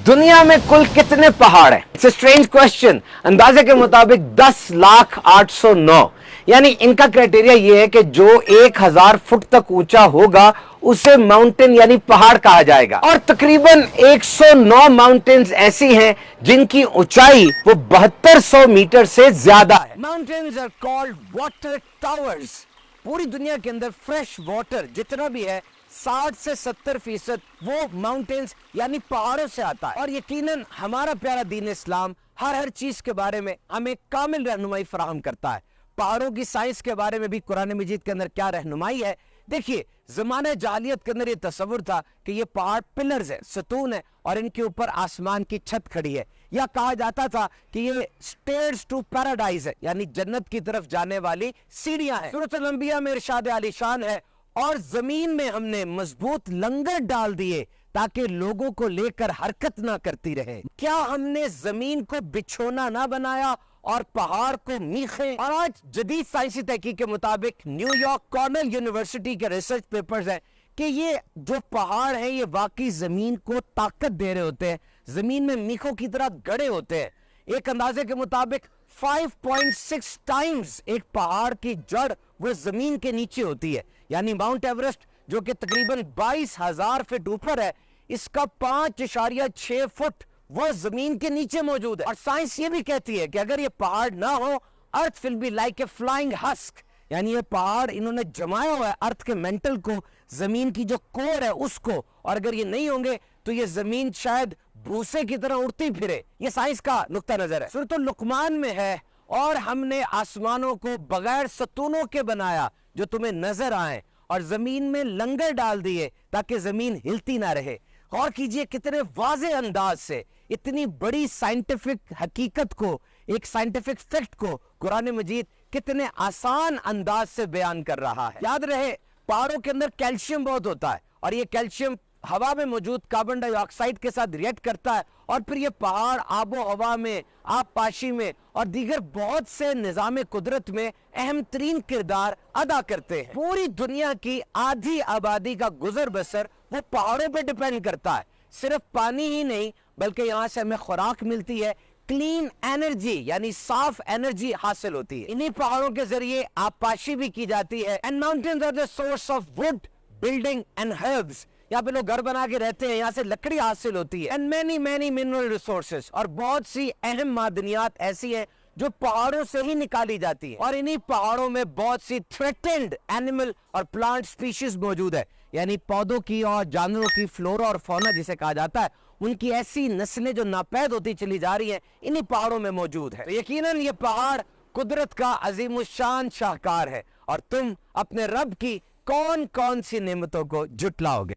दुनिया में कुल कितने पहाड़ हैं? It's a strange question. अंदाजे के मुताबिक 10,0809, यानी इनका क्राइटेरिया ये है कि जो 1000 फुट तक ऊंचा होगा उसे माउंटेन यानी पहाड़ कहा जाएगा। और तकरीबन 109 माउंटेन्स ऐसी हैं जिनकी ऊंचाई वो 7200 मीटर से ज्यादा है। Mountains are called water towers. पूरी दुनिया के अंदर फ्रेश वाटर जितना भी है 60 से 70% वो माउंटेन्स यानी पहाड़ों से आता है। और यकीनन हमारा प्यारा दीन इस्लाम हर चीज के बारे में हमें कामिल रहनुमाई फराहम करता है। पहाड़ों की साइंस के बारे में भी कुरान मजीद के अंदर क्या रहनुमाई है। देखिए, ज़माने जालियत के अंदर ये तस्वुर था कि ये पहाड़ पिलर्स है, सतून है और इनके ऊपर आसमान की छत खड़ी है। या कहा जाता था कि ये स्टेयर्स टू पैराडाइज है, यानी जन्नत की तरफ जाने वाली सीढ़ियां हैं। सूरत अल-अंबिया में इरशाद आलीशान है, और जमीन में हमने मजबूत लंगर डाल दिए ताकि लोगों को लेकर हरकत ना करती रहे। क्या हमने जमीन को बिछोना ना बनाया और पहाड़ को मीखे? और आज जदीद साइंसी तहकीक के मुताबिक न्यूयॉर्क कॉर्नेल यूनिवर्सिटी के रिसर्च पेपर्स हैं कि ये जो पहाड़ हैं ये वाकई जमीन को ताकत दे रहे होते हैं, जमीन में मीखों की तरह गड़े होते हैं। एक अंदाजे के मुताबिक 5.6 टाइम्स एक पहाड़ की जड़ वो जमीन के नीचे होती है। यानी माउंट एवरेस्ट जो कि तकरीबन 22,000 फीट ऊपर है, इसका 5.6 फुट वो जमीन के नीचे मौजूद है। और साइंस ये भी कहती है कि अगर ये पहाड़ ना हो, earth will be like a flying husk, यानी ये पहाड़ इन्होंने जमाया हुआ है अर्थ के मेंटल को, जमीन की जो कोर है उसको, और अगर ये नहीं होंगे तो ये जमीन शायद भूसे की तरह उड़ती फिरे। ये साइंस का नुक्ता नजर है। सूरत लुकमान में है, और हमने आसमानों को बगैर सतूनों के बनाया जो तुम्हें नजर आए, और जमीन में लंगर डाल दिए ताकि जमीन हिलती ना रहे। गौर कीजिए कितने वाज़े अंदाज से इतनी बड़ी साइंटिफिक हकीकत को, एक साइंटिफिक फैक्ट को कुरान मजीद कितने आसान अंदाज से बयान कर रहा है। याद रहे, पहाड़ों के अंदर कैल्शियम बहुत होता है, और ये कैल्शियम हवा में मौजूद कार्बन डाइऑक्साइड के साथ रिएक्ट करता है, और फिर ये पहाड़ आबो हवा में, आबपाशी में और दीगर बहुत से निजाम कुदरत में अहम तरीन किरदार अदा करते हैं। पूरी दुनिया की आधी आबादी का गुजर बसर वो पहाड़ों पे डिपेंड करता है। सिर्फ पानी ही नहीं बल्कि यहाँ से हमें खुराक मिलती है, क्लीन एनर्जी यानी साफ एनर्जी हासिल होती है। इन्हीं पहाड़ों के जरिए आबपाशी भी की जाती है। And mountains are the source of wood, building and herbs. यहाँ पे लोग घर बना के रहते हैं, यहाँ से लकड़ी हासिल होती है। एंड मैनी मिनरल रिसोर्सेज, और बहुत सी अहम मादनियात ऐसी हैं जो पहाड़ों से ही निकाली जाती है। और इन्हीं पहाड़ों में बहुत सी थ्रेटेंड एनिमल और प्लांट स्पीशीज मौजूद है, यानी पौधों की और जानवरों की फ्लोरा और फौना जिसे कहा जाता है, उनकी ऐसी नस्लें जो नापैद होती चली जा रही हैं इन्हीं पहाड़ों में मौजूद है। तो यकीनन ये पहाड़ कुदरत का अजीमुशान शाहकार है, और तुम अपने रब की कौन कौन सी नेमतों को जुटलाओगे।